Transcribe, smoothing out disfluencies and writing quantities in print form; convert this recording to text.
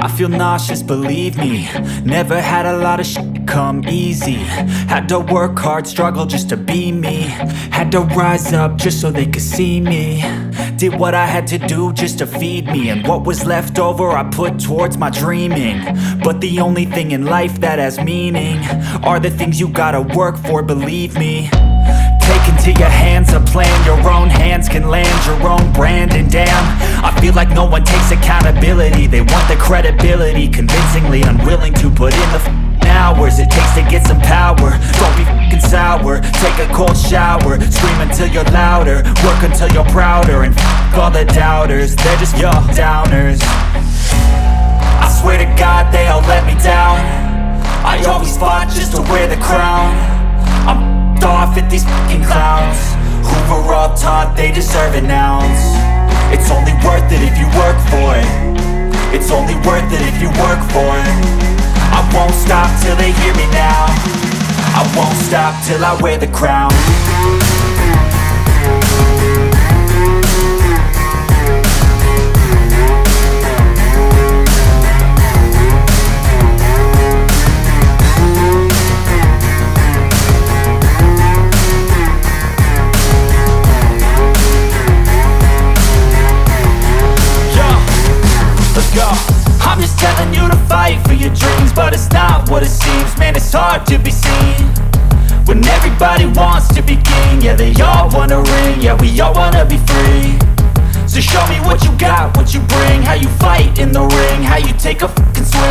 I feel nauseous, believe me. Never had a lot of shit come easy. Had to work hard, struggle just to be me. Had to rise up just so they could see me. Did what I had to do just to feed me, and what was left over I put towards my dreaming. But the only thing in life that has meaning are the things you gotta work for, believe me. Take into your hands a plan, your own hands can land your own brand. And damn, I feel like no one takes accountability. They want the credibility, convincingly unwilling to put in the hours it takes to get some power. Don't be f***ing sour, take a cold shower. Scream until you're louder, work until you're prouder. And f*** all the doubters, they're just your downers. I swear to God they all let me down. I always fought just to wear the crown. I'm off at these fucking clowns who were all taught they deserve an ounce. It's only worth it if you work for it. It's only worth it if you work for it. I won't stop till they hear me now. I won't stop till I wear the crown. I'm just telling you to fight for your dreams, but it's not what it seems. Man, it's hard to be seen when everybody wants to be king. Yeah, they all wanna ring, yeah, we all wanna be free. So show me what you got, what you bring, how you fight in the ring, how you take a fucking swing.